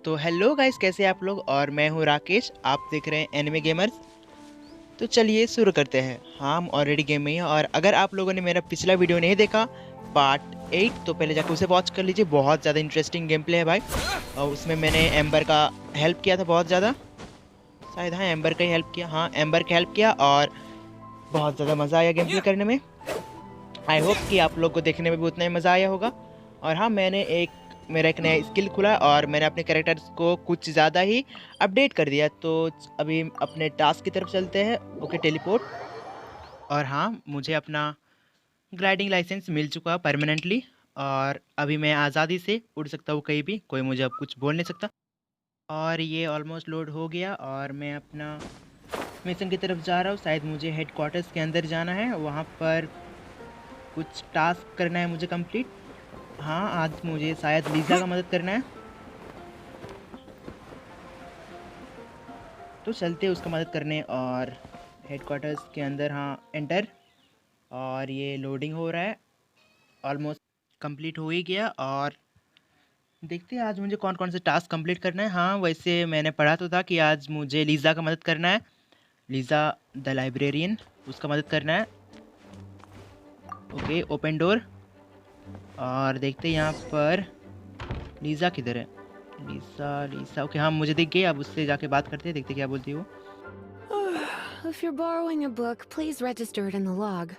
तो hello guys, कैसे हैं आप लोग। और मैं हूं राकेश, आप देख रहे हैं एनिमे गेमर्स। तो चलिए शुरू करते हैं। हाँ, हम ऑलरेडी गेम में हैं। और अगर आप लोगों ने मेरा पिछला वीडियो नहीं देखा, पार्ट 8, तो पहले जाकर उसे वॉच कर लीजिए। बहुत ज़्यादा इंटरेस्टिंग गेम प्ले है भाई। और उसमें मैंने एम्बर का हेल्प किया था बहुत ज़्यादा। शायद हाँ, एम्बर का ही हेल्प किया। हाँ, एम्बर का हेल्प किया और बहुत ज़्यादा मज़ा आया गेम प्ले करने में। आई होप कि आप लोग को देखने में भी उतना ही मज़ा आया होगा। और हाँ, मेरा एक नया स्किल खुला और मैंने अपने कैरेक्टर्स को कुछ ज़्यादा ही अपडेट कर दिया। तो अभी अपने टास्क की तरफ चलते हैं। Okay, teleport. और हाँ, मुझे अपना ग्लाइडिंग लाइसेंस मिल चुका परमानेंटली। और अभी मैं आज़ादी से उड़ सकता हूँ कहीं भी, कोई मुझे अब कुछ बोल नहीं सकता। और ये ऑलमोस्ट लोड हो गया और मैं अपना मिशन की तरफ जा रहा हूँ। शायद मुझे हेडक्वार्टर्स के अंदर जाना है, वहाँ पर कुछ टास्क करना है मुझे कंप्लीट। हाँ, आज मुझे शायद लीज़ा का मदद करना है, तो चलते हैं उसका मदद करने। और हेडक्वार्टर्स के अंदर हाँ एंटर। और ये लोडिंग हो रहा है, ऑलमोस्ट कंप्लीट हो ही गया। और देखते हैं आज मुझे कौन कौन से टास्क कंप्लीट करना है। हाँ, वैसे मैंने पढ़ा तो था कि आज मुझे लीज़ा का मदद करना है, लीज़ा द लाइब्रेरियन, उसका मदद करना है। Okay, open door. और देखते हैं यहाँ पर लीज़ा किधर है। लीज़ा लीज़ा ओके, हाँ मुझे दिख गई। अब उससे जाके बात करते हैं, देखते क्या बोलती है वो। If you're borrowing a book, please register it in the log.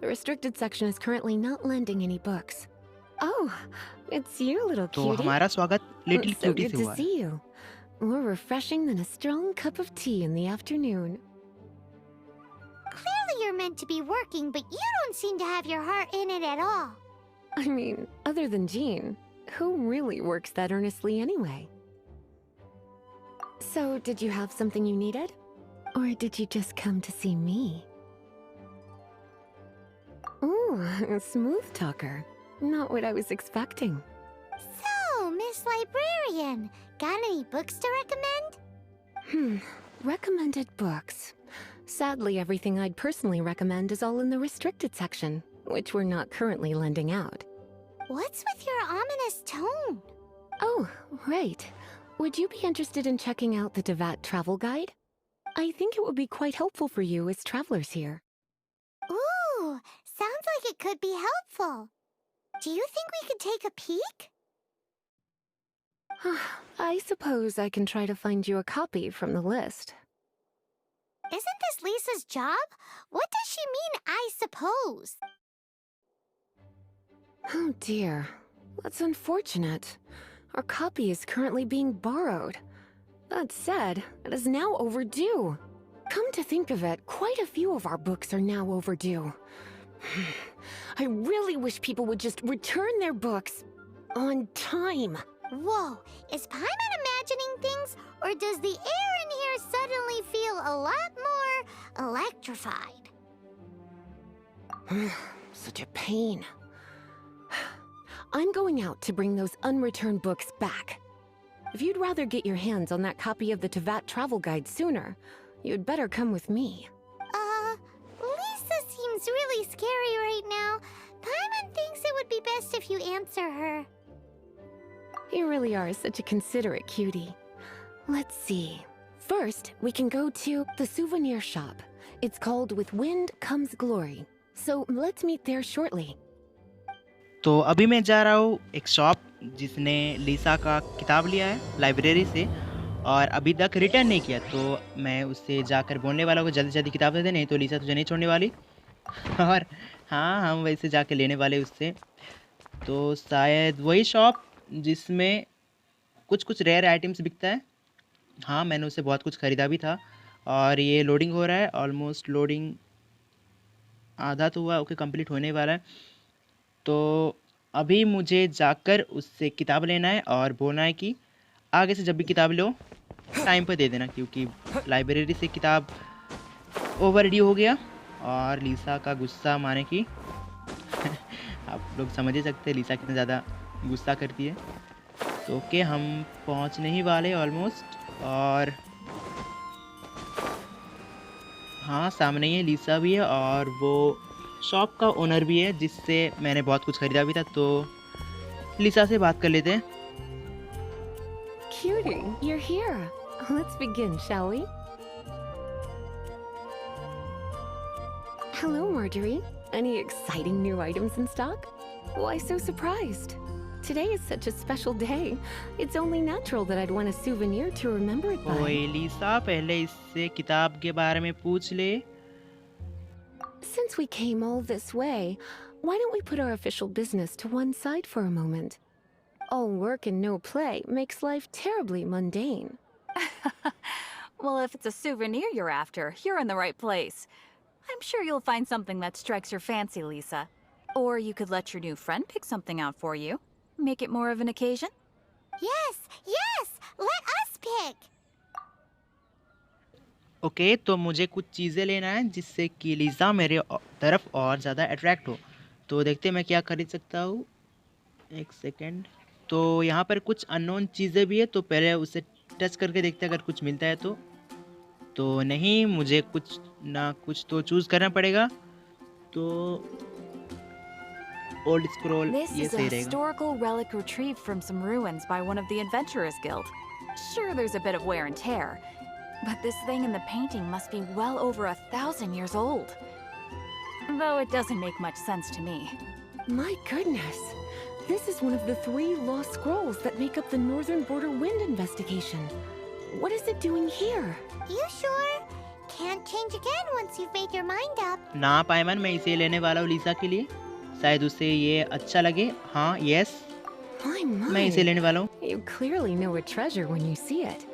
The restricted section is currently not lending any books. Oh, it's you, little तो cutie. हमारा स्वागत little It's so cutie good से to हुआ है। see you. More refreshing than a strong cup of tea in the afternoon. Clearly you're meant to be working, but you don't seem to have your heart in it at all. I mean, other than Jean, who really works that earnestly anyway? So, did you have something you needed? Or did you just come to see me? Ooh, a smooth talker. Not what I was expecting. So, Miss Librarian, got any books to recommend? Recommended books. Sadly, everything I'd personally recommend is all in the restricted section, which we're not currently lending out. What's with your ominous tone? Oh, right. Would you be interested in checking out the Devat travel guide? I think it would be quite helpful for you as travelers here. Ooh, sounds like it could be helpful. Do you think we could take a peek? I suppose I can try to find you a copy from the list. Isn't this Lisa's job? What does she mean, I suppose? Oh dear. That's unfortunate. Our copy is currently being borrowed. That said, it is now overdue. Come to think of it, quite a few of our books are now overdue. I really wish people would just return their books on time. Whoa, is Paimon imagining things, or does the air in here suddenly feel a lot more electrified? Such a pain. I'm going out to bring those unreturned books back. If you'd rather get your hands on that copy of the Tevat travel guide sooner, you'd better come with me. Lisa seems really scary right now. Paimon thinks it would be best if you answer her. You really are such a considerate cutie. Let's see. First, we can go to the souvenir shop. It's called With Wind Comes Glory. So let's meet there shortly. तो अभी मैं जा रहा हूँ एक shop जिसने लीसा का किताब लिया है लाइब्रेरी से और अभी तक रिटर्न नहीं किया। तो मैं उससे जाकर बोलने वाला हूँ जल्दी जल्दी किताब दे दे, नहीं तो लीसा तुझे नहीं छोड़ने वाली। और हाँ, हम वैसे जाके लेने वाले उससे। तो शायद वही शॉप जिसमें कुछ कुछ रेयर आइटम्स बिकता है। हाँ, मैंने उससे बहुत कुछ ख़रीदा भी था। और ये लोडिंग हो रहा है, ऑलमोस्ट लोडिंग आधा तो हुआ। ओके, कंप्लीट होने वाला है। तो अभी मुझे जाकर उससे किताब लेना है और बोलना है कि आगे से जब भी किताब लो टाइम पर दे देना, क्योंकि लाइब्रेरी से किताब ओवर ड्यू हो गया। और लीसा का गुस्सा माने कि आप लोग समझ ही सकते हैं लीसा कितना ज़्यादा गुस्सा करती है। तो ओके, हम पहुंचने ही वाले ऑलमोस्ट। और हाँ, सामने ही लीसा भी है और वो शॉप का ओनर भी है जिससे मैंने बहुत कुछ ख़रीदा भी था। तो लीसा से बात कर लेते हैं। cutie, you're here. Let's begin, shall we? Hello, Marjorie. Any exciting new items in stock? Why so surprised? Today is such a special day. It's only natural that I'd want a souvenir to remember it by. ओए लीसा, पहले इससे किताब के बारे में पूछ ले। Since we came all this way, why don't we put our official business to one side for a moment? All work and no play makes life terribly mundane. Well, if it's a souvenir you're after, you're in the right place. I'm sure you'll find something that strikes your fancy, Lisa. Or you could let your new friend pick something out for you. Make it more of an occasion. Yes, yes! Let us pick! Okay, तो मुझे कुछ चीज़ें लेना है जिससे कि लीसा मेरे तरफ और ज़्यादा अट्रैक्ट हो। तो देखते हैं मैं क्या खरीद सकता हूँ। एक सेकेंड। तो यहाँ पर कुछ अननोन चीज़ें भी है, तो पहले उसे टच करके देखते हैं अगर कुछ मिलता है तो नहीं, मुझे कुछ ना कुछ तो चूज़ करना पड़ेगा। तो ओल्ड स्क्रॉल This ये is a सही रहेगा। historical relic retrieved from some ruins by one of the Adventurers Guild. Sure, there's a bit of wear and tear, but this thing in the painting must be well over 1,000 years old. Though it doesn't make much sense to me. My goodness! This is one of the 3 lost scrolls that make up the Northern Border Wind investigation. What is it doing here? You sure? Can't change again once you've made your mind up. ना पायमन, मैं इसे लेने वाला हूँ लीसा के लिए। शायद उसे ये अच्छा लगे। हाँ, यस, मैं इसे लेने वाला हूँ। You clearly know a treasure when you see it.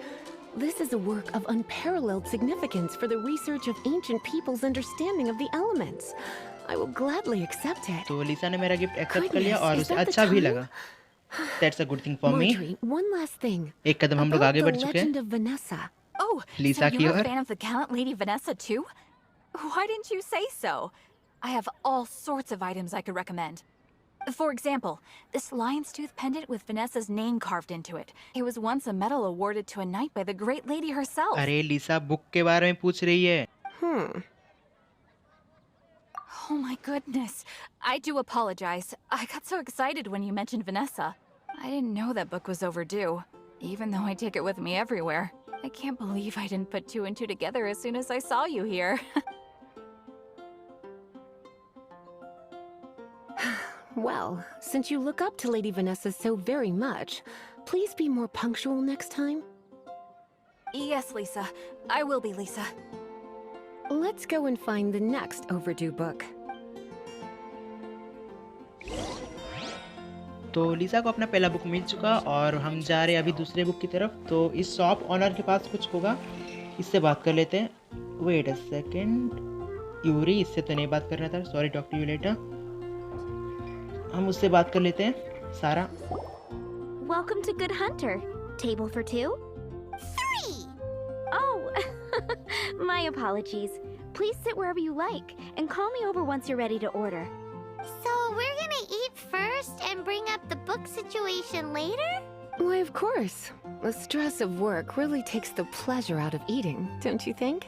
This is a work of unparalleled significance for the research of ancient people's understanding of the elements. I will gladly accept it. तो लीसा ने मेरा gift accept कर लिया Goodness, और is उसे that the अच्छा भी time? लगा। That's a good thing for me. Marjorie, one last thing. एक कदम हम लोग About आगे the बढ़ चुके हैं। legend of Vanessa. Oh, Lisa so you're की a ore. fan of the gallant Lady Vanessa too? Why didn't you say so? I have all sorts of items I could recommend. For example, this lion's tooth pendant with Vanessa's name carved into it. It was once a medal awarded to a knight by the great lady herself. अरे लीसा book के बारे में पूछ रही है। Oh my goodness. I do apologize. I got so excited when you mentioned Vanessa. I didn't know that book was overdue, even though I take it with me everywhere. I can't believe I didn't put 2 and 2 together as soon as I saw you here. Well, since you look up to Lady Vanessa so very much, please be more punctual next time. Yes, Lisa. I will be, Lisa. Let's go and find the next overdue book. तो लीसा को अपना पहला book मिल चुका और हम जा रहे हैं अभी दूसरे बुक की तरफ। तो इस शॉप ऑनर के पास कुछ होगा, इससे बात कर लेते हैं। Wait a second. यूरी, इससे तो नहीं बात करना था, sorry, talk to you later. हम उससे बात कर लेते हैं। सारा, Welcome to Good Hunter. Table for 2? 3! Oh, my apologies. Please sit wherever you like and call me over once you're ready to order. So we're gonna eat first and bring up the book situation later? Why, of course. The stress of work really takes the pleasure out of eating, don't you think?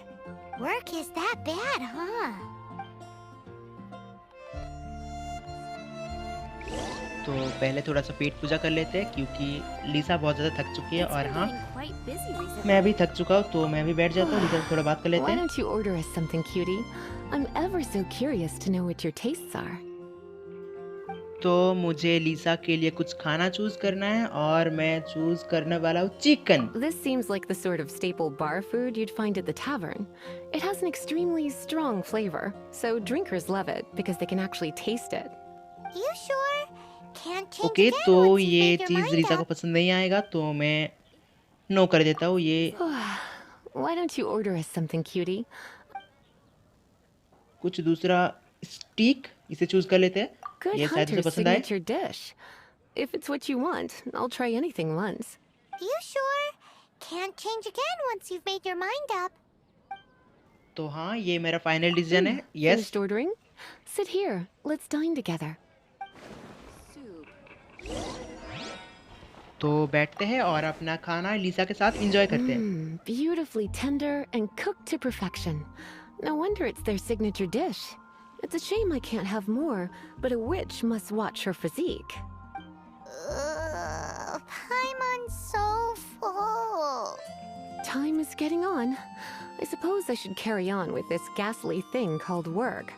Work is that bad, huh? तो पहले थोड़ा सा पेट पूजा कर लेते हैं क्योंकि लीसा बहुत ज़्यादा थक चुकी है। It's और been हाँ, getting quite busy recently. मैं भी थक चुका हूँ, तो मैं भी बैठ जाता हूँ। लीसा से थोड़ा बात कर लेते Why हैं। don't you order us something, cutie? I'm ever so curious to know what your tastes are. तो मुझे लीसा के लिए कुछ खाना चूज करना है और मैं चूज करने वाला हूँ chicken. This seems like the sort of staple bar food you'd find at the tavern. It has an extremely strong flavor, so drinkers love it because they can actually taste it. You sure? Can't change okay, again तो once you ये make your cheese mind लीसा को up. पसंद नहीं आएगा, तो मैं no कर देता हूँ। ये Why don't you order us something, cutie? कुछ दूसरा स्टीक, इसे चूज कर लेते हैं। Good ये शायद उसे Hunter's पसंद आए। signature dish. If it's what you want, I'll try anything once. You sure? Can't change again once you've made your mind up. तो हाँ, ये मेरा फाइनल डिसीजन है। Yes, Finished ordering? Sit here. Let's dine together. तो बैठते हैं और अपना खाना लीसा के साथ एंजॉय करते हैं। Beautifully tender and cooked to perfection. No wonder it's their signature dish. It's a shame I can't have more, but a witch must watch her physique. Paimon's so full. getting on. I suppose I should carry on with this ghastly thing called work.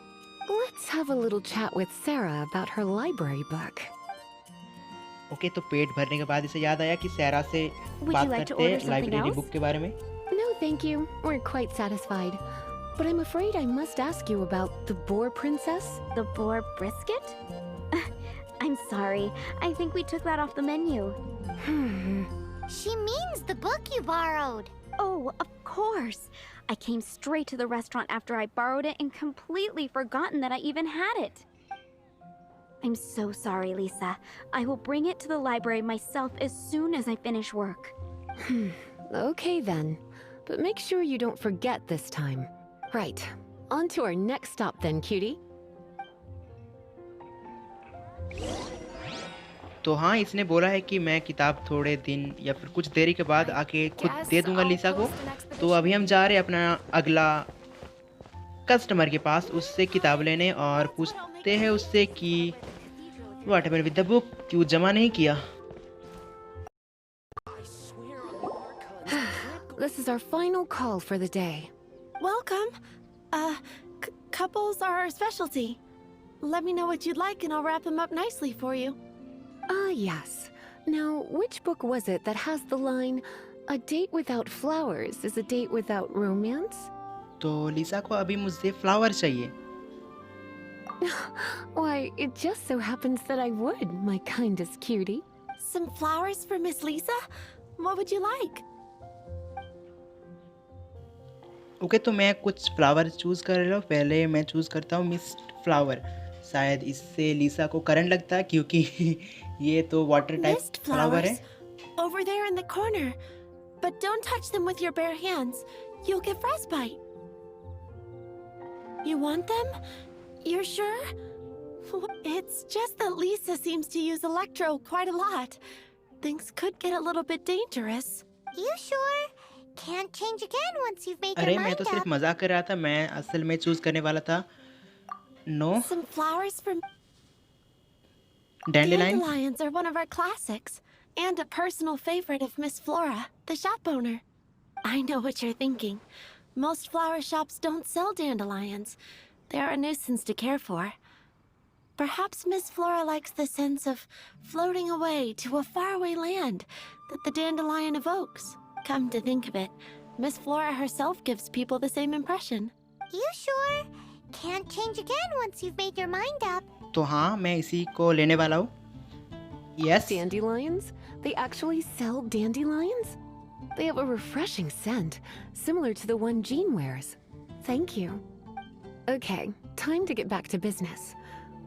Let's have a little chat with Sarah about her library book. Okay, तो पेट भरने के बाद इसे याद आया कि सैरा से Would बात you like to करते हैं order something library else? Book के बारे में। No, thank you. We're quite satisfied. But I'm afraid I must ask you about the Boar Princess. The boar brisket? I'm sorry. I think we took that off the menu. She means the book you borrowed. Oh, of course. I came straight to the restaurant after I borrowed it and completely forgotten that I even had it. I'm so sorry, Lisa. I will bring it to the library myself as soon as I finish work. Okay then. But make sure you don't forget this time. Right. On to our next stop then, cutie. तो हाँ, इसने बोला है कि मैं किताब थोड़े दिन या फिर कुछ देरी के बाद आके खुद दे दूंगा लिसा को। तो अभी हम जा रहे हैं अपना अगला कस्टमर के पास, उससे किताब लेने, और पूछते हैं उससे कि what happened with the book, क्यों जमा नहीं किया। This is our final call for the day. Welcome. Couples are our specialty. Let me know what you'd like and I'll wrap them up nicely for you. Yes. Now, which book was it that has the line, "A date without flowers is a date without romance"? तो लिसा को अभी मुझसे flower चाहिए। Why, it just so happens that I would, my kindest cutie. Some flowers for Miss Lisa? What would you like? Okay, तो मैं कुछ flower choose कर रहा हूँ। पहले मैं चूज करता हूँ मिस्ट फ्लावर। शायद इससे लिसा को करंट लगता है, क्योंकि ये तो वाटर टाइप Mist फ्लावर है। flowers? Over there in the corner. But don't touch them with your bare hands. You'll get frostbite. You want them? You're sure? It's just that Lisa seems to use Electro quite a lot. Things could get a little bit dangerous. You sure? Can't change again once you've made your अरे मैं mind तो सिर्फ up. मजाक कर रहा था, मैं असल में चूज करने वाला था no Some flowers from dandelion. dandelions are one of our classics, and a personal favorite of Miss Flora, the shop owner. I know what you're thinking. Most flower shops don't sell dandelions. They are a nuisance to care for. Perhaps Miss Flora likes the sense of floating away to a faraway land that the dandelion evokes. Come to think of it, Miss Flora herself gives people the same impression. You sure? Can't change again once you've made your mind up. तो हाँ, मैं इसी को लेने वाला हूँ। Yes, Dandelions? They actually sell dandelions? They have a refreshing scent, similar to the one Jean wears. Thank you. Okay, time to get back to business.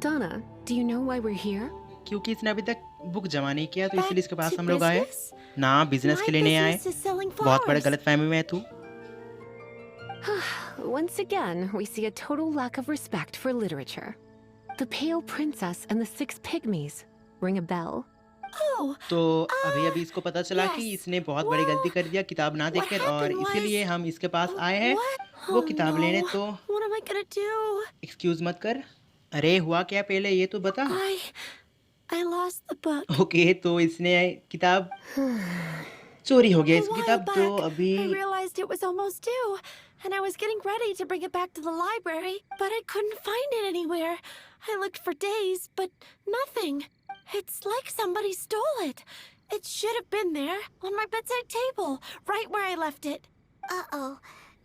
Donna, do you know why we're here? क्योंकि इसने अभी तक book जमा नहीं किया, तो Back इसलिए इसके पास to हम लोग आए। business? ना, बिजनेस My के लिए नहीं आए। business is selling बहुत बड़े flowers. गलत फहमी में है तू। Once again, we see a total lack of respect for literature. The Pale Princess and the Six Pygmies. Ring a bell? Oh, तो अभी इसको पता चला कि yes. इसने बहुत बड़ी गलती कर दिया किताब ना What देखकर, और happened इसीलिए was- हम इसके पास आए हैं what? वो Oh, किताब लेने। no. तो What am I gonna do? Excuse मत कर। अरे हुआ क्या, पहले ये तो बता। I lost the book. Okay, तो इसने किताब चोरी हो गया A इसकी while किताब। तो back, अभी I realized it was almost due, and I was getting ready to bring it back to the library, but I couldn't find it anywhere. I looked for days, but nothing. It's like somebody stole it. It should have been there, on my bedside table, right where I left it. Uh-oh.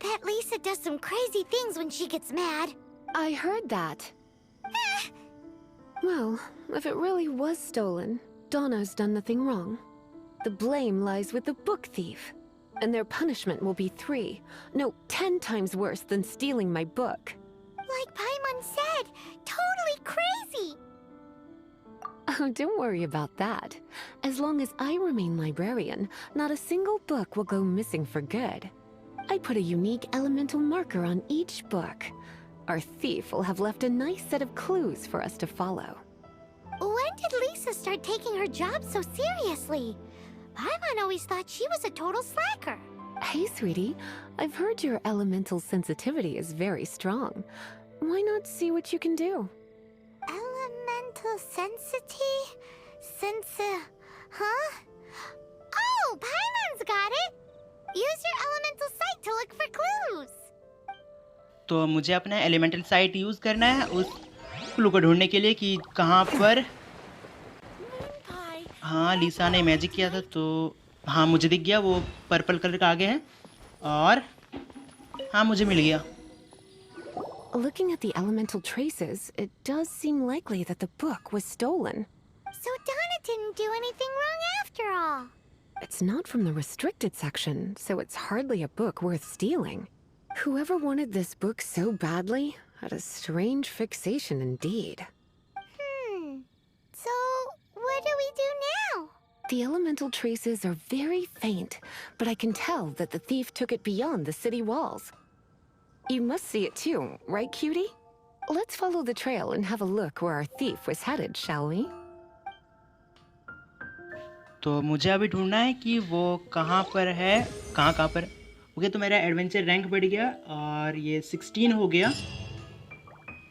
That Lisa does some crazy things when she gets mad. I heard that. Well, if it really was stolen, Donna's done nothing wrong. The blame lies with the book thief. And their punishment will be 3, no, 10 times worse than stealing my book. Like Paimon said, totally crazy. Oh, don't worry about that. As long as I remain librarian, not a single book will go missing for good. I put a unique elemental marker on each book. Our thief will have left a nice set of clues for us to follow. When did Lisa start taking her job so seriously? Paimon always thought she was a total slacker. Hey, sweetie, I've heard your elemental sensitivity is very strong. Why not see what you can do? Elemental sensity? Huh? Oh, Paimon's got it! Use your elemental sight तो मुझे अपना elemental site use करना है उस clue को ढूंढने के लिए कि कहाँ पर। हाँ, लीसा ने मैजिक किया था तो हाँ मुझे दिख गया, वो पर्पल कलर का आगे है और हाँ मुझे मिल गया। Looking at the elemental traces, it does seem likely that the book was stolen. So Donna didn't do anything wrong after all. It's not from the restricted section, so it's hardly a book worth stealing. Whoever wanted this book so badly had a strange fixation indeed. So what do we do now? The elemental traces are very faint, but I can tell that the thief took it beyond the city walls. You must see it too, right, cutie? Let's follow the trail and have a look where our thief was headed, shall we? तो मुझे अभी ढूंढना है कि वो कहाँ पर है, कहाँ पर। ओके, तो मेरा एडवेंचर रैंक बढ़ गया और ये 16 हो गया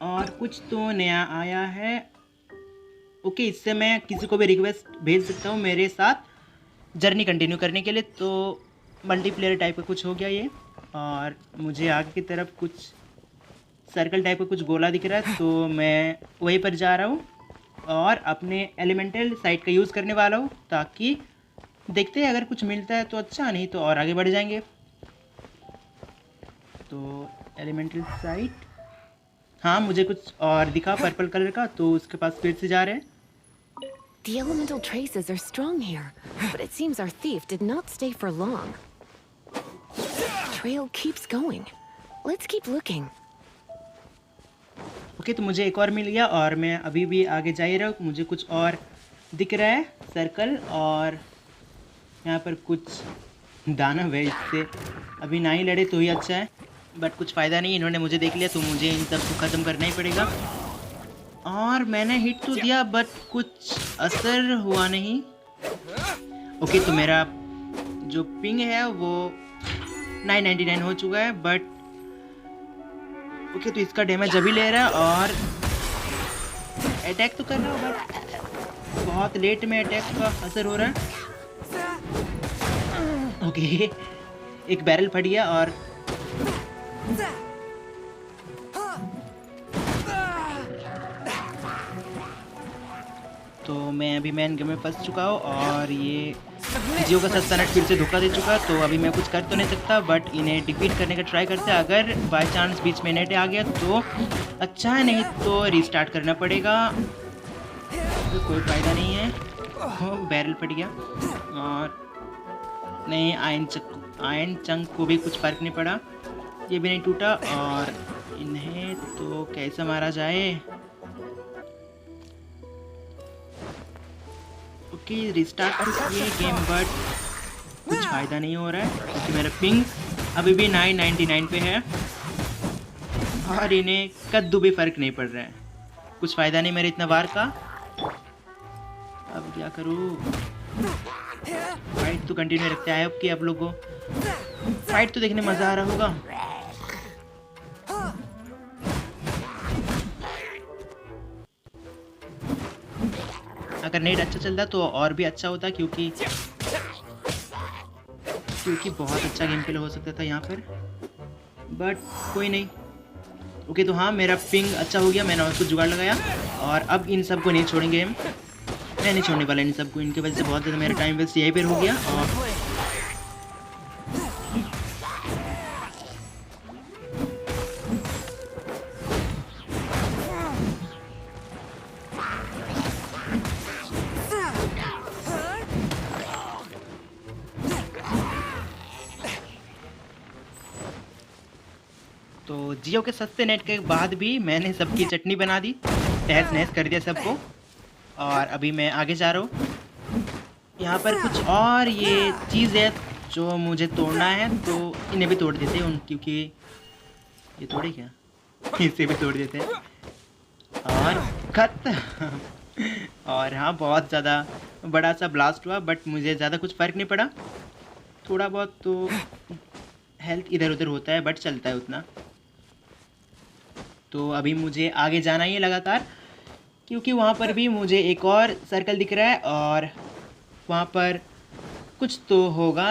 और कुछ तो नया आया है। ओके, इससे मैं किसी को भी रिक्वेस्ट भेज सकता हूँ मेरे साथ जर्नी कंटिन्यू करने के लिए। तो मल्टीप्लेयर टाइप का कुछ हो गया ये, और मुझे आगे की तरफ कुछ सर्कल टाइप का कुछ गोला दिख रहा है, तो मैं वहीं पर जा रहा हूँ और अपने एलिमेंटल साइट का यूज़ करने वाला हूँ, ताकि देखते हैं अगर कुछ मिलता है तो अच्छा, नहीं तो और आगे बढ़ जाएंगे। तो एलिमेंटल साइट, हाँ मुझे कुछ और दिखा पर्पल कलर का, तो उसके पास फिर से जा रहे हैं। The elemental traces are strong here, but it seems our thief did not stay for long. Trail keeps going. Let's keep looking. Okay, तो मुझे एक और मिल गया और मैं अभी भी आगे जा ही रहा हूँ। मुझे कुछ और दिख रहा है सर्कल, और यहाँ पर कुछ दानव है, इससे अभी ना ही लड़े तो ही अच्छा है, बट कुछ फ़ायदा नहीं, इन्होंने मुझे देख लिया तो मुझे इन सबको ख़त्म करना ही पड़ेगा। और मैंने हिट तो दिया बट कुछ असर हुआ नहीं। ओके, तो मेरा जो पिंग है वो 999 हो चुका है, बट ओके, तो इसका डैमेज अभी ले रहा है और अटैक तो कर रहा हूँ, बट बहुत लेट में अटैक का असर हो रहा है। ओके, एक बैरल फट गया और तो मैं अभी मैन गेम में फंस चुका हूँ और ये जियो का 7 मिनट फिर से धोखा दे चुका, तो अभी मैं कुछ कर तो नहीं सकता, बट इन्हें डिफीट करने का ट्राई करते हैं। अगर बाय चांस बीच में नेट आ गया तो अच्छा है, नहीं तो रीस्टार्ट करना पड़ेगा, तो कोई फ़ायदा नहीं है। बैरल फट गया और नहीं, आयन चंक को भी कुछ फ़र्क नहीं पड़ा, ये भी नहीं टूटा। और इन्हें तो कैसे मारा जाए? ओके, रिस्टार्ट किए गेम, बट कुछ फ़ायदा नहीं हो रहा है क्योंकि मेरा पिंग अभी भी 999 पे है और इन्हें कद्दू भी फ़र्क नहीं पड़ रहा है। कुछ फ़ायदा नहीं मेरे इतना वार का। अब क्या करूँ? फाइट तो कंटिन्यू रखते हैं। अब कि आप लोगों को फाइट तो देखने मज़ा आ रहा होगा। अगर नेट अच्छा चलता तो और भी अच्छा होता, क्योंकि बहुत अच्छा गेम प्ले हो सकता था यहाँ पर, बट कोई नहीं। ओके, तो हाँ मेरा पिंग अच्छा हो गया, मैंने और कुछ जुगाड़ लगाया और अब इन सब को नहीं छोड़ेंगे हम, मैं नहीं छोड़ने वाला इन सबको। इनकी वजह से बहुत ज़्यादा मेरा टाइम वेस्ट यहीं पर हो गया। और तो जियो के सस्ते नेट के बाद भी मैंने सबकी चटनी बना दी, तहस नहस कर दिया सबको, और अभी मैं आगे जा रहा हूँ। यहाँ पर कुछ और ये चीज़ है जो मुझे तोड़ना है, तो इन्हें भी तोड़ देते हैं क्योंकि ये तोड़े क्या, इसे भी तोड़ देते हैं और खत्म। और हाँ, बहुत ज़्यादा बड़ा सा ब्लास्ट हुआ, बट मुझे ज़्यादा कुछ फ़र्क नहीं पड़ा। थोड़ा बहुत तो हेल्थ इधर उधर होता है, बट चलता है उतना। तो अभी मुझे आगे जाना ही है लगातार, क्योंकि वहाँ पर भी मुझे एक और सर्कल दिख रहा है और वहाँ पर कुछ तो होगा।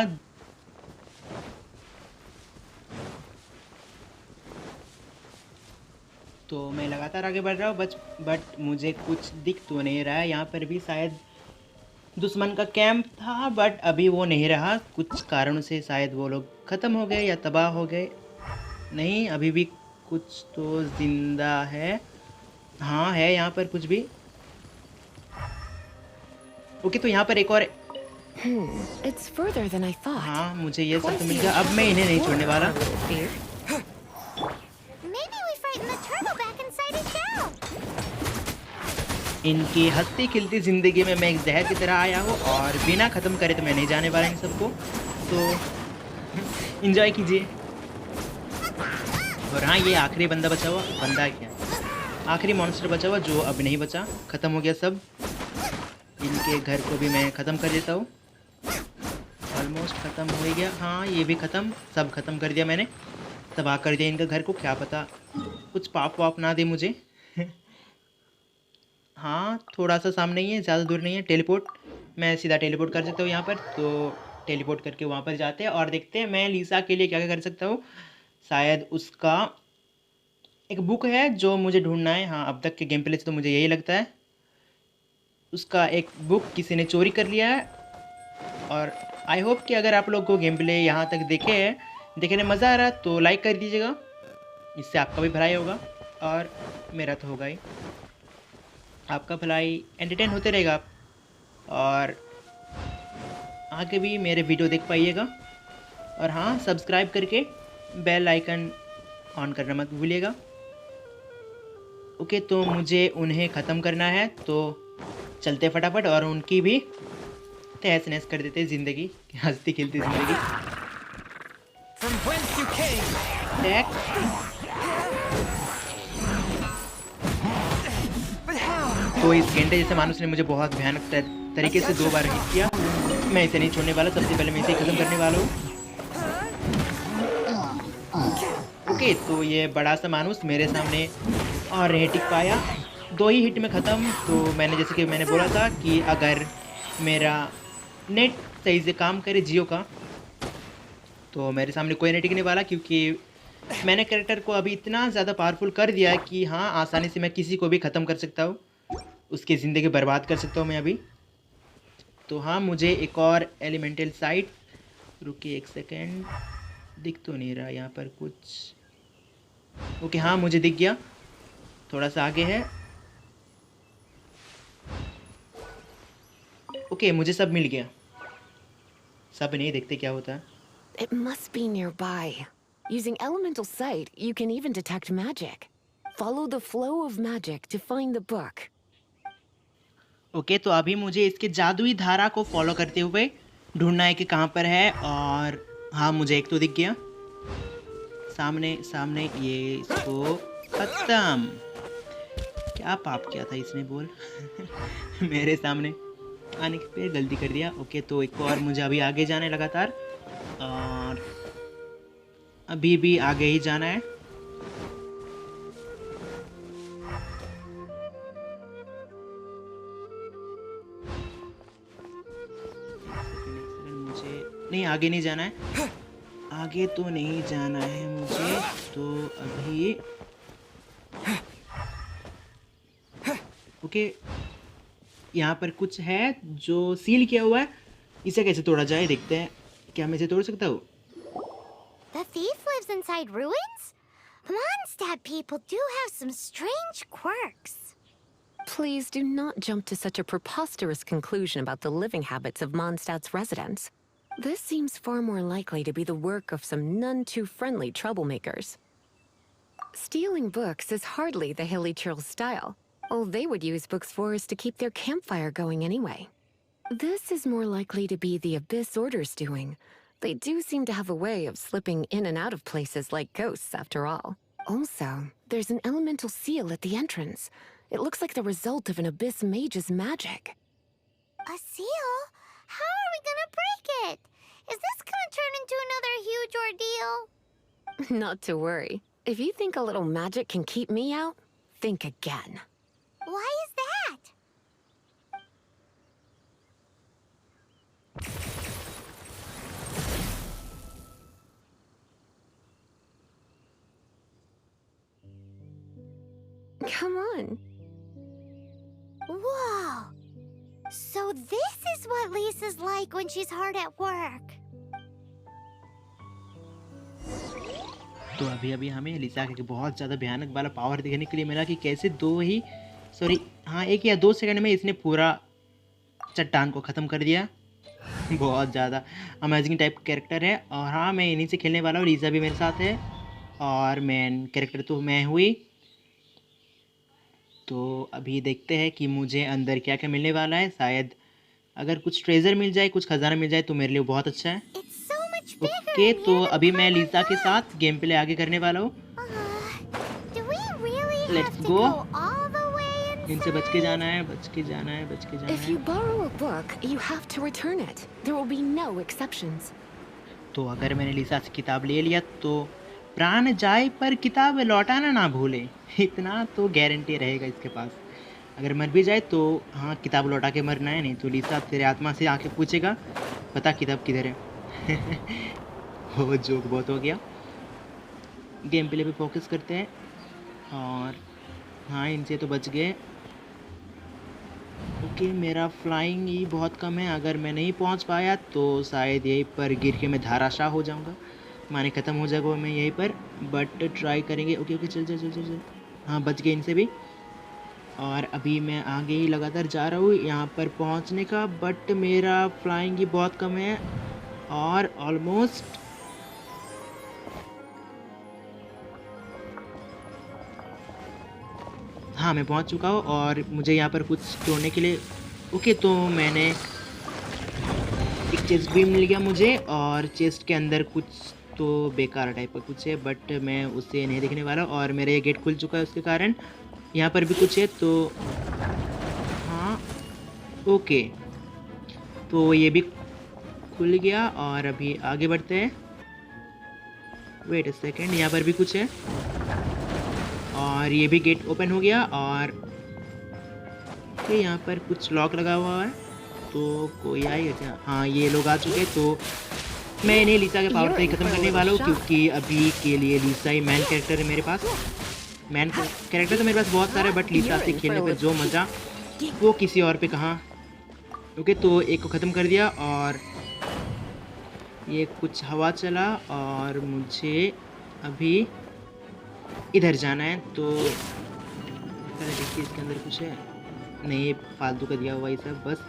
तो मैं लगातार आगे बढ़ रहा हूँ बट मुझे कुछ दिख तो नहीं रहा है। यहाँ पर भी शायद दुश्मन का कैंप था बट अभी वो नहीं रहा, कुछ कारणों से शायद वो लोग ख़त्म हो गए या तबाह हो गए। नहीं, अभी भी कुछ तो जिंदा है। हाँ है यहाँ पर कुछ भी। ओके, तो यहाँ पर एक और। It's further than I thought. हाँ, मुझे ये सब तो मिल गया। अब मैं इन्हें नहीं छोड़ने वाला। Maybe we frighten the turtle back inside its shell. इनकी हंसती खिलती ज़िंदगी में मैं एक जहर की तरह आया हूँ और बिना ख़त्म करे तो मैं नहीं जाने वाला इन सबको। तो इंजॉय कीजिए। और हाँ, ये आखिरी बंदा बचा हुआ, बंदा क्या, आखिरी मॉन्स्टर बचा हुआ जो अब नहीं बचा, ख़त्म हो गया सब। इनके घर को भी मैं ख़त्म कर देता हूँ। ऑलमोस्ट ख़त्म हो ही गया। हाँ, ये भी ख़त्म, सब ख़त्म कर दिया मैंने, तबाह कर दिया इनका घर को। क्या पता कुछ पाप वाप ना दे मुझे। हाँ, थोड़ा सा सामने ही है, ज़्यादा दूर नहीं है। टेलीपोर्ट, मैं सीधा टेलीपोर्ट कर सकता हूँ यहाँ पर। तो टेलीपोर्ट करके वहाँ पर जाते हैं और देखते हैं मैं लीसा के लिए क्या क्या कर सकता हूँ। शायद उसका एक बुक है जो मुझे ढूंढना है। हाँ, अब तक के गेम प्ले से तो मुझे यही लगता है। उसका एक बुक किसी ने चोरी कर लिया है। और आई होप कि अगर आप लोग को गेम प्ले यहाँ तक देखने मज़ा आ रहा है तो लाइक कर दीजिएगा, इससे आपका भी भलाई होगा और मेरा तो होगा ही। आपका भलाई एंटरटेन होते रहेगा आप, और आगे भी मेरे वीडियो देख पाइएगा। और हाँ, सब्सक्राइब करके बेल आइकन ऑन करना मत भूलिएगा। ओके, तो मुझे उन्हें ख़त्म करना है, तो चलते फटाफट और उनकी भी तहस नहस कर देते ज़िंदगी, हंसती खिलती ज़िंदगी। तो इस गेंडे जैसे मानुस ने मुझे बहुत भयानक तरीके से 2 बार हिट किया। मैं इसे नहीं छोड़ने वाला, सबसे पहले मैं इसे ख़त्म करने वाला हूँ। ओके, तो ये बड़ा सा मानुस मेरे सामने और नहीं टिक पाया, 2 ही हिट में ख़त्म। तो मैंने जैसे कि मैंने बोला था कि अगर मेरा नेट सही से काम करे जियो का, तो मेरे सामने कोई नहीं टिकने वाला, क्योंकि मैंने कैरेक्टर को अभी इतना ज़्यादा पावरफुल कर दिया है कि हाँ, आसानी से मैं किसी को भी ख़त्म कर सकता हूँ, उसकी ज़िंदगी बर्बाद कर सकता हूँ मैं अभी। तो हाँ, मुझे एक और एलिमेंटल साइट, रुकिए एक सेकेंड, दिख तो नहीं रहा यहाँ पर कुछ। ओके, हाँ मुझे दिख गया, थोड़ा सा आगे है। ओके, मुझे सब मिल गया। सब नहीं, देखते क्या होता है। It must be nearby. Using elemental sight, you can even detect magic. Follow the flow of magic to find the book. Okay, तो अभी मुझे इसके जादुई धारा को फॉलो करते हुए ढूंढना है कि कहाँ पर है। और हाँ, मुझे एक तो दिख गया सामने सामने, ये इसको खत्म। क्या पाप किया था इसने बोल। मेरे सामने आने पे गलती कर दिया। ओके, तो एक और मुझे अभी आगे जाना है लगातार, और अभी भी आगे ही जाना है। मुझे नहीं, आगे नहीं जाना है, आगे तो नहीं जाना है मुझे। तो अभी ओके, यहाँ पर कुछ है जो सील किया हुआ है, इसे कैसे तोड़ा जाए देखते हैं। क्या मैं इसे तोड़ सकता हूँ? The thief lives inside ruins? Mondstadt people do have some strange quirks. Please do not jump to such a preposterous conclusion about the living habits of Mondstadt's residents. This seems far more likely to be the work of some none too friendly troublemakers. Stealing books is hardly the Hilly Churl's style. All they would use books for is to keep their campfire going anyway. This is more likely to be the Abyss Order's doing. They do seem to have a way of slipping in and out of places like ghosts, after all. Also, there's an elemental seal at the entrance. It looks like the result of an Abyss mage's magic. A seal? How are we gonna break it? Is this gonna turn into another huge ordeal? Not to worry. If you think a little magic can keep me out, think again. Why is that? Come on. Whoa! So this is what Lisa's like when she's hard at work. तो अभी अभी हमें लिसा के बहुत ज़्यादा भयानक वाला power देखने के लिए मिला कि कैसे एक या दो सेकंड में इसने पूरा चट्टान को ख़त्म कर दिया। बहुत ज़्यादा अमेजिंग टाइप कैरेक्टर है। और हाँ, मैं इन्हीं से खेलने वाला हूँ। लिसा भी मेरे साथ है और मेन कैरेक्टर तो मैं हुई। तो अभी देखते हैं कि मुझे अंदर क्या क्या मिलने वाला है। शायद अगर कुछ ट्रेजर मिल जाए, कुछ खजाना मिल जाए तो मेरे लिए बहुत अच्छा है। ओके, तो अभी मैं लिसा के साथ गेम प्ले आगे करने वाला हूँ। Let's go. इनसे बच के जाना है, बच के जाना है, बच के जाना If you है। borrow a book, you have to return it. There will be no exceptions. तो अगर मैंने लिसा से किताब ले लिया तो प्राण जाए पर किताब लौटाना ना भूले, इतना तो गारंटी रहेगा इसके पास। अगर मर भी जाए तो हाँ, किताब लौटा के मरना है। नहीं तो लिसा तेरे आत्मा से आके पूछेगा, पता किताब किधर है। वो जोक बहुत हो गया। गेम प्ले पे फोकस करते हैं। और हाँ, इनसे तो बच गए। ओके, मेरा फ्लाइंग ही बहुत कम है। अगर मैं नहीं पहुंच पाया तो शायद यहीं पर गिर के मैं धाराशाह हो जाऊंगा, माने ख़त्म हो जाएगा मैं यहीं पर। बट ट्राई करेंगे। ओके ओके, चल चल चल चल चल। हाँ, बच गए इनसे भी। और अभी मैं आगे ही लगातार जा रहा हूँ यहाँ पर पहुँचने का। बट मेरा फ्लाइंग ही बहुत कम है और ऑलमोस्ट हाँ, मैं पहुँच चुका हूँ। और मुझे यहाँ पर कुछ तोड़ने के लिए ओके, तो मैंने एक चेस्ट भी मिल गया मुझे। और चेस्ट के अंदर कुछ तो बेकार टाइप का कुछ है, बट मैं उसे नहीं देखने वाला। और मेरा ये गेट खुल चुका है, उसके कारण यहाँ पर भी कुछ है। तो हाँ, ओके, तो ये भी खुल गया। और अभी आगे बढ़ते हैं। वेट अ सेकेंड, यहाँ पर भी कुछ है और ये भी गेट ओपन हो गया। और यहाँ पर कुछ लॉक लगा हुआ है, तो कोई आएगा क्या? हाँ, ये लोग आ चुके हैं। तो मैं इन्हें लिसा के पावर से ही ख़त्म करने वाला हूँ, क्योंकि अभी के लिए लिसा ही मैन कैरेक्टर है मेरे पास। मैन कैरेक्टर तो मेरे पास बहुत सारे, बट लिसा से खेलने पर जो मज़ा वो किसी और पे कहाँ। ओके, तो एक को ख़त्म कर दिया। और ये कुछ हवा चला और मुझे अभी इधर जाना है। तो पहले देखिए इसके अंदर कुछ है नहीं, फालतू का दिया हुआ ये सब बस।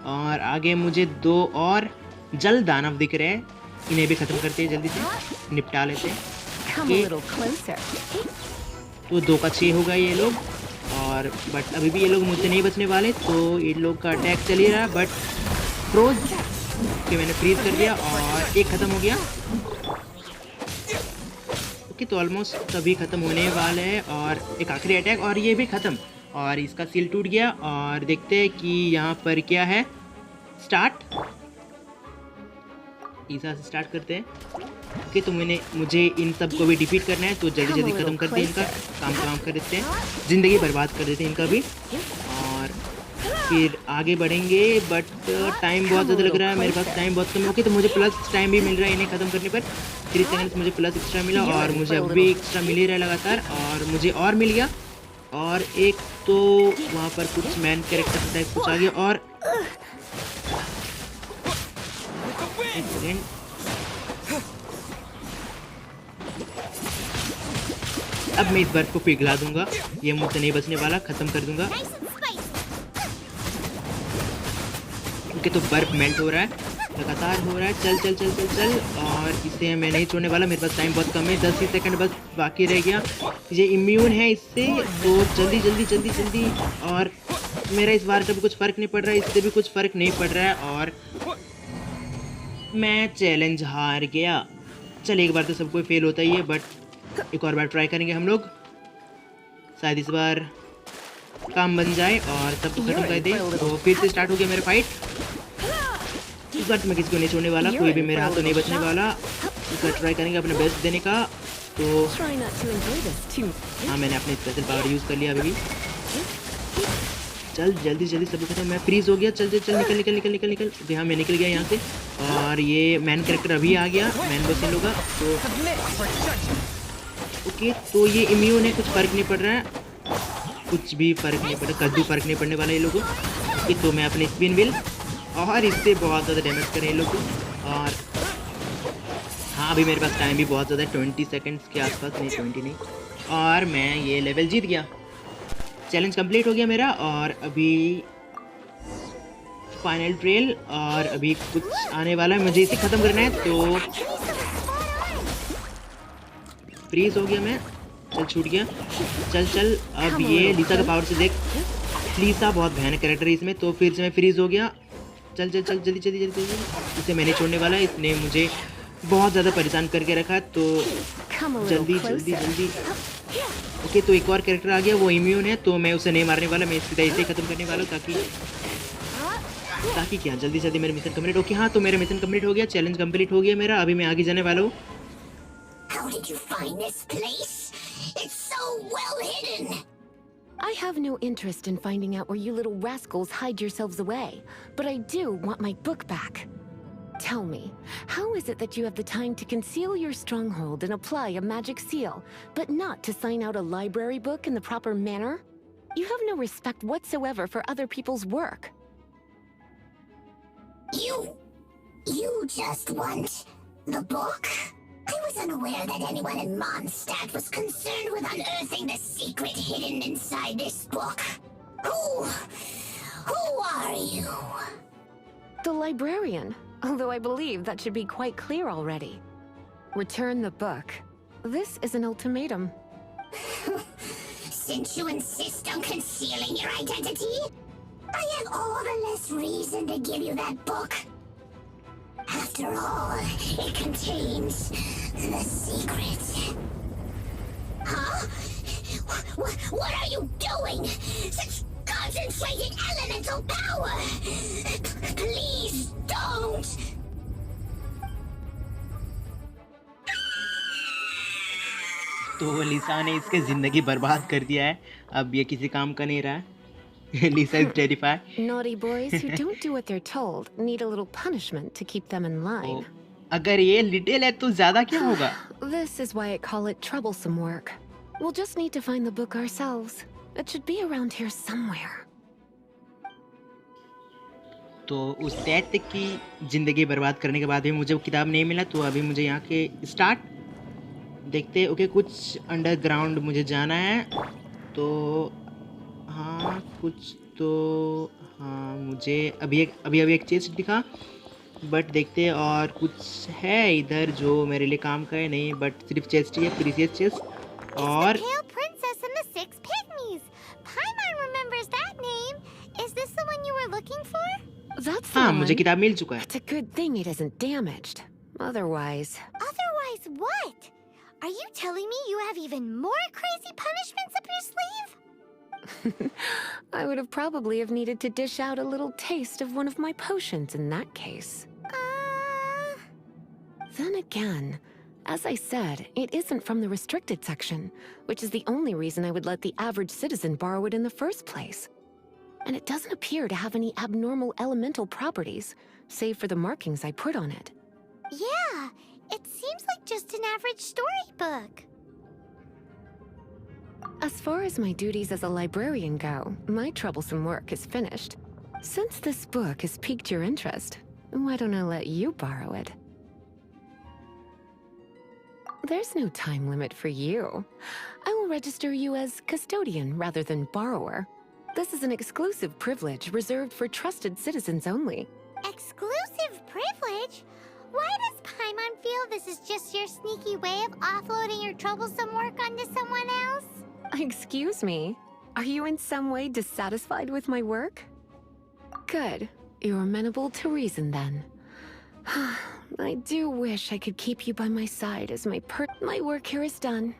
और आगे मुझे दो और जल दानव दिख रहे हैं, इन्हें भी ख़त्म करते हैं, जल्दी से निपटा लेते हैं। Come a little closer. तो 2 का 6 होगा ये लोग। और बट अभी भी ये लोग मुझसे नहीं बचने वाले। तो इन लोग का अटैक चल ही रहा है, बट फ्रोज के मैंने फ्रीज कर दिया और एक ख़त्म हो गया। ओके, तो ऑलमोस्ट सभी ख़त्म होने वाले हैं। और एक आखिरी अटैक और ये भी ख़त्म। और इसका सील टूट गया। और देखते हैं कि यहाँ पर क्या है। स्टार्ट, ईसा से स्टार्ट करते हैं। ओके, तो मुझे इन सब को भी डिफीट करना है। तो जल्दी जल्दी ख़त्म करते हैं, इनका काम कर देते हैं, ज़िंदगी बर्बाद कर देते हैं इनका भी। और फिर आगे बढ़ेंगे, बट टाइम बहुत ज़्यादा लग रहा है, मेरे पास टाइम बहुत कम है। ओके, तो मुझे प्लस टाइम भी मिल रहा है इन्हें ख़त्म करने पर। 3 सेकंड मुझे प्लस एक्स्ट्रा मिला और मुझे अब भी एक्स्ट्रा मिल ही रहा है लगातार। और मुझे और मिल गया। और एक तो वहाँ पर कुछ मैन कैरेक्टर टाइप कुछ आ गया। और एक सेकेंड, अब मैं इस बर्फ को पिघला दूंगा, ये मुझसे नहीं बचने वाला, ख़त्म कर दूंगा। ओके, तो बर्फ मेल्ट हो रहा है, लगातार हो रहा है। चल चल चल चल चल। और इसे मैं नहीं छोड़ने वाला, मेरे पास टाइम बहुत कम है, 10 ही सेकंड बस बाकी रह गया। ये इम्यून है इससे, तो जल्दी जल्दी जल्दी जल्दी। और मेरा इस बार का भी कुछ फ़र्क नहीं पड़ रहा है, इससे भी कुछ फ़र्क नहीं पड़ रहा है। और मैं चैलेंज हार गया। चल, एक बार तो सब कोई फेल होता ही है, बट एक और बार ट्राई करेंगे हम लोग। शायद इस बार काम बन जाए और सबको खत्म कर दे। तो फिर से स्टार्ट हो गया मेरा फाइट। इस बार मैं किसी को नहीं छोड़ने वाला, कोई भी मेरे हाथ तो नहीं बचने वाला। इस बार ट्राई करेंगे अपना बेस्ट देने का। तो हाँ, मैंने अपने स्पेशल पावर यूज़ कर लिया अभी भी। चल जल्दी जल्दी सब खत्म। मैं फ्रीज हो गया। चल चल चल, निकल निकल निकल निकल निकल। हाँ, मैं निकल गया यहाँ से। और ये मैन कैरेक्टर अभी आ गया, मैन बॉस इन लोग का। तो ओके, तो ये इम्यून है, कुछ फ़र्क नहीं पड़ रहा है। कुछ भी फ़र्क नहीं पड़ा, कद्दू फ़र्क नहीं पड़ने वाला ये लोगों की। तो मैं अपने स्पिन व्हील और इससे बहुत ज़्यादा डैमेज करें ये लोग को। और हाँ, अभी मेरे पास टाइम भी बहुत ज़्यादा है, 20 सेकंड्स के आसपास, नहीं 20 नहीं। और मैं ये लेवल जीत गया, चैलेंज कंप्लीट हो गया मेरा। और अभी फाइनल ट्रेल, और अभी कुछ आने वाला है, मुझे इसे ख़त्म करना है। तो फ्रीज हो गया मैं, चल छूट गया, चल। अब ये लीसा का पावर से देख, लीसा बहुत भयानक कैरेक्टर है इसमें। तो फिर से मैं फ्रीज हो गया, चल जल्दी। इसे मैंने छोड़ने वाला है, इसने मुझे बहुत ज़्यादा परेशान करके रखा है। तो जल्दी। ओके, तो एक और कैरेक्टर आ गया, वो इम्यून है, तो मैं उसे नहीं मारने वाला, मैं सीधा इसे ख़त्म करने वाला हूँ, ताकि क्या जल्दी मेरा मिशन कंप्लीट। ओके, हाँ, तो मेरा मिशन कंप्लीट हो गया, चैलेंज कंप्लीट हो गया मेरा। अभी मैं आगे जाने वाला हूँ। How did you find this place? It's so well hidden. I have no interest in finding out where you little rascals hide yourselves away, but I do want my book back. Tell me, how is it that you have the time to conceal your stronghold and apply a magic seal, but not to sign out a library book in the proper manner? You have no respect whatsoever for other people's work. You just want the book? I was unaware that anyone in Mondstadt was concerned with unearthing the secret hidden inside this book. Who are you? The librarian, although I believe that should be quite clear already. Return the book. This is an ultimatum. Since you insist on concealing your identity, I have all the less reason to give you that book. After all, it contains the secret. Huh? What are you doing? Such concentrated elemental power! Please don't! तो लीसा ने इसके ज़िंदगी बर्बाद कर दिया है, अब ये किसी काम का नहीं रहा है। Lisa is terrified. Naughty boys who don't do what they're told need a little punishment to keep them in line. अगर ये लिटिल है तो ज़्यादा क्या होगा? This is why I call it troublesome work. We'll just need to find the book ourselves. It should be around here somewhere. तो उस दैत्य की ज़िंदगी बर्बाद करने के बाद भी मुझे वो किताब नहीं मिला, तो अभी मुझे यहाँ के स्टार्ट देखते। ओके, कुछ अंडरग्राउंड मुझे जाना है। तो हाँ, कुछ तो हाँ, मुझे अभी एक चेस्ट दिखा, बट देखते हैं और कुछ है इधर जो मेरे लिए काम का है नहीं, बट सिर्फ चेस्ट ही है, प्रीसियस चेस्ट। और Pale Princess and the Six Pygmies. Paimon remembers that name. Is this the one you were looking for? That's the हाँ, one. मुझे किताब मिल चुका है। It's a good thing it isn't damaged. Otherwise... Otherwise what? Are you telling me you have even more crazy punishments up your sleeve? I would have probably have needed to dish out a little taste of one of my potions in that case. Then again, as I said, it isn't from the restricted section, which is the only reason I would let the average citizen borrow it in the first place. And it doesn't appear to have any abnormal elemental properties, save for the markings I put on it. Yeah, it seems like just an average storybook. As far as my duties as a librarian go, my troublesome work is finished. Since this book has piqued your interest, why don't I let you borrow it? There's no time limit for you. I will register you as custodian rather than borrower. This is an exclusive privilege reserved for trusted citizens only. Exclusive privilege? Why does Paimon feel this is just your sneaky way of offloading your troublesome work onto someone else? Excuse me, are you in some way dissatisfied with my work? Good, you're amenable to reason then. I do wish I could keep you by my side as my work here is done.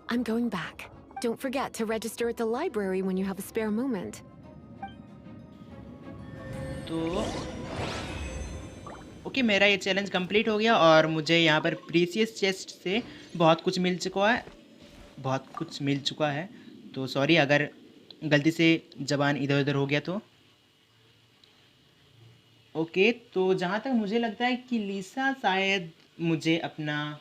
I'm going back. Don't forget to register at the library when you have a spare moment. तो okay, मेरा ये challenge complete हो गया और मुझे यहाँ पर precious chest से बहुत कुछ मिल चुका है। तो सॉरी अगर गलती से ज़बान इधर उधर हो गया तो। ओके, तो जहाँ तक मुझे लगता है कि लीसा शायद मुझे अपना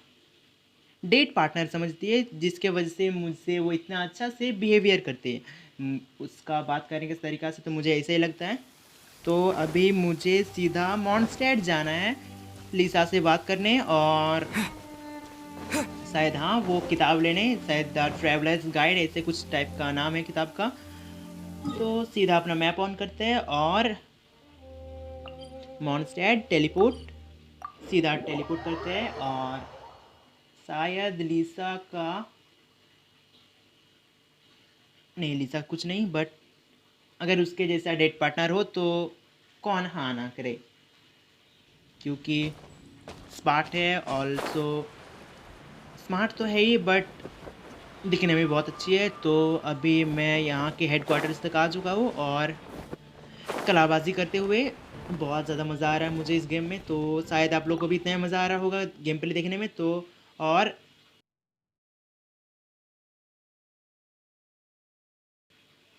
डेट पार्टनर समझती है, जिसके वजह से मुझसे वो इतना अच्छा से बिहेवियर करते हैं। उसका बात करने के तरीका से तो मुझे ऐसे ही लगता है। तो अभी मुझे सीधा मॉन्स्टेड जाना है लीसा से बात करने, और शायद हाँ वो किताब लेने, शायद द ट्रैवलर्स गाइड ऐसे कुछ टाइप का नाम है किताब का। तो सीधा अपना मैप ऑन करते हैं और मॉन्स्टेड टेलीपोर्ट, सीधा टेलीपोर्ट करते हैं। और शायद लीसा का, नहीं लीसा कुछ नहीं, बट अगर उसके जैसा डेट पार्टनर हो तो कौन हाँ ना करे, क्योंकि स्मार्ट है, ऑल्सो स्मार्ट तो है ही बट दिखने में बहुत अच्छी है। तो अभी मैं यहाँ के हेडक्वार्टर्स तक आ चुका हूँ और कलाबाजी करते हुए बहुत ज़्यादा मज़ा आ रहा है मुझे इस गेम में। तो शायद आप लोगों को भी इतना ही मज़ा आ रहा होगा गेम प्ले देखने में। तो और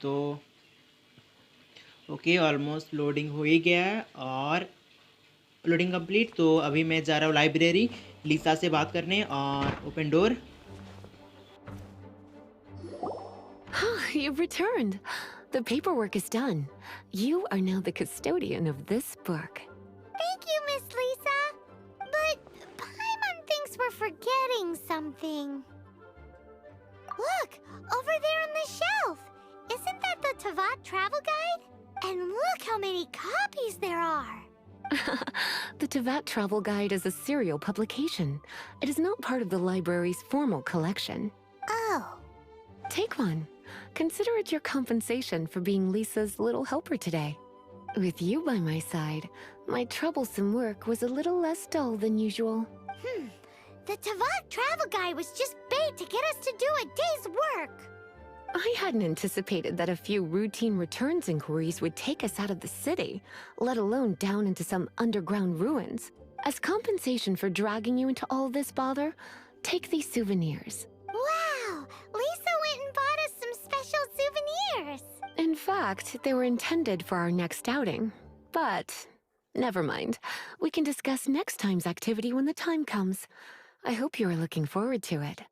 तो ओके, ऑलमोस्ट लोडिंग हो ही गया है और लोडिंग कंप्लीट। तो अभी मैं जा रहा हूँ लाइब्रेरी लीसा से बात करने, और open door. You've returned. The paperwork is done. You are now the custodian of this book. Thank you, Miss Lisa. But Paimon thinks we're forgetting something. Look, over there on the shelf. Isn't that the Tavat travel guide? And look how many copies there are. The Tavat Travel Guide is a serial publication. It is not part of the library's formal collection. Oh. Take one. Consider it your compensation for being Lisa's little helper today. With you by my side, my troublesome work was a little less dull than usual. The Tavat travel guide was just bait to get us to do a day's work. I hadn't anticipated that a few routine returns inquiries would take us out of the city, let alone down into some underground ruins. As compensation for dragging you into all this bother, take these souvenirs. Wow! Lisa went and bought us some special souvenirs. In fact, they were intended for our next outing. But never mind. We can discuss next time's activity when the time comes. I hope you are looking forward to it.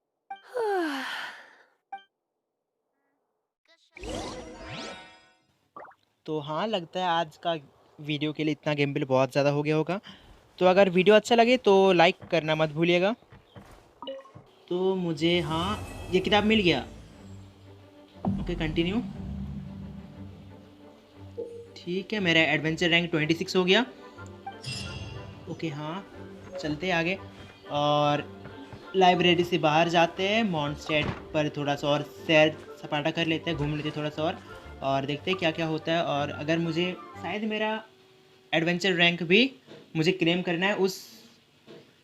तो हाँ, लगता है आज का video के लिए इतना game play बहुत ज़्यादा हो गया होगा। तो अगर वीडियो अच्छा लगे तो लाइक करना मत भूलिएगा। तो मुझे हाँ ये किताब मिल गया। Okay, continue. ठीक है, मेरा एडवेंचर रैंक 26 हो गया। ओके हाँ, चलते हैं आगे और लाइब्रेरी से बाहर जाते हैं। मॉन्स्टेड पर थोड़ा सा और सैर सपाटा कर लेते हैं, घूम लेते हैं थोड़ा सा और देखते हैं क्या क्या होता है। और अगर मुझे शायद मेरा एडवेंचर रैंक भी मुझे क्लेम करना है उस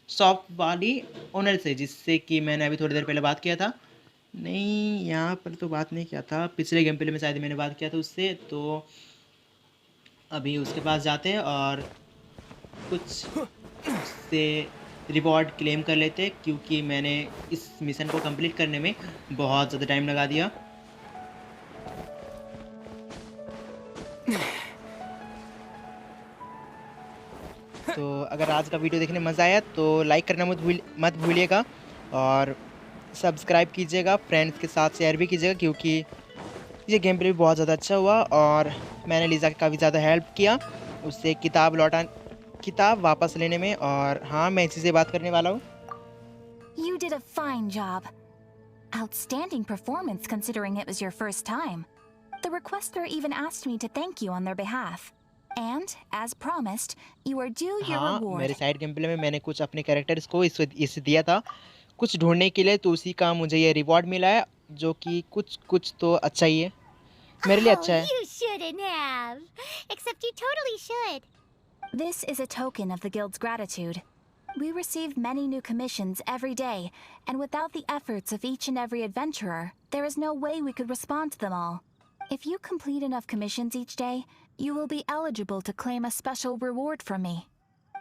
शॉप वाली ओनर से, जिससे कि मैंने अभी थोड़ी देर पहले बात किया था। नहीं, यहाँ पर तो बात नहीं किया था, पिछले गेम प्ले में शायद मैंने बात किया था उससे। तो अभी उसके पास जाते हैं और कुछ से रिवॉर्ड क्लेम कर लेते हैं, क्योंकि मैंने इस मिशन को कंप्लीट करने में बहुत ज़्यादा टाइम लगा दिया। तो अगर आज का वीडियो देखने मज़ा आया तो लाइक करना मत भूलिएगा और सब्सक्राइब कीजिएगा, फ्रेंड्स के साथ शेयर भी कीजिएगा, क्योंकि ये गेम प्ले भी बहुत ज़्यादा अच्छा हुआ और मैंने लीजा की काफ़ी ज़्यादा हेल्प किया उससे किताब वापस लेने में। और हाँ, मैं इसी से बात करने वाला हूँ। You did a fine job. Outstanding performance considering it was your first time. The requester even asked me to thank you on their behalf. And, as promised, you are due your हाँ, reward. मेरे side game play में मैंने कुछ अपने characters को इसे दिया था कुछ ढूंढने के लिए, तो उसी का मुझे ये रिवॉर्ड मिला है, जो कि कुछ तो अच्छा ही है, मेरे लिए अच्छा है। You shouldn't have. Except you totally should. This is a token of the Guild's gratitude. We receive many new commissions every day, and without the efforts of each and every adventurer, there is no way we could respond to them all. If you complete enough commissions each day, you will be eligible to claim a special reward from me.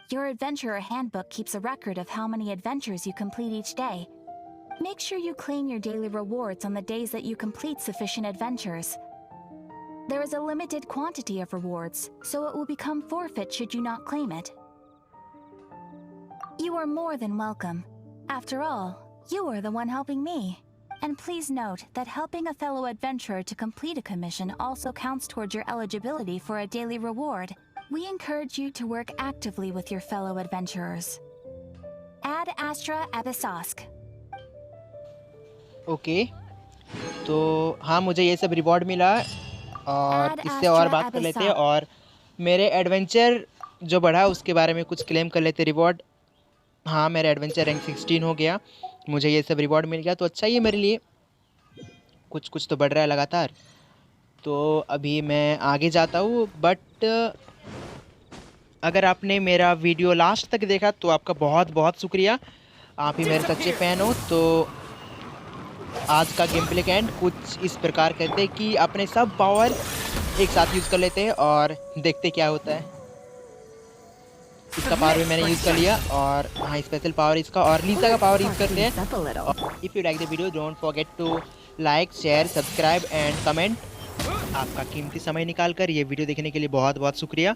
Your Adventurer Handbook keeps a record of how many adventures you complete each day. Make sure you claim your daily rewards on the days that you complete sufficient adventures. There is a limited quantity of rewards, so it will become forfeit should you not claim it. You are more than welcome. After all, you are the one helping me. And please note that helping a fellow adventurer to complete a commission also counts towards your eligibility for a daily reward. We encourage you to work actively with your fellow adventurers. Ad Astra Abyssosque. Okay, तो हाँ मुझे ये सब reward मिला और इससे और बात कर लेते हैं और मेरे एडवेंचर जो बढ़ा उसके बारे में कुछ क्लेम कर लेते रिवॉर्ड। हाँ मेरा एडवेंचर रैंक 16 हो गया, मुझे ये सब रिवॉर्ड मिल गया तो अच्छा ही है मेरे लिए, कुछ कुछ तो बढ़ रहा है लगातार। तो अभी मैं आगे जाता हूँ, बट अगर आपने मेरा वीडियो लास्ट तक देखा तो आपका बहुत बहुत शुक्रिया, आप ही मेरे सच्चे फ़ैन हो। तो आज का गेम प्ले का एंड कुछ इस प्रकार करते हैं कि अपने सब पावर एक साथ यूज़ कर लेते हैं और देखते क्या होता है। इसका पावर भी मैंने यूज़ कर लिया और हाँ स्पेशल पावर इसका और लीसा का पावर यूज़ करते हैं। If you like the video don't forget to like share subscribe and comment. आपका कीमती समय निकाल कर ये वीडियो देखने के लिए बहुत बहुत शुक्रिया।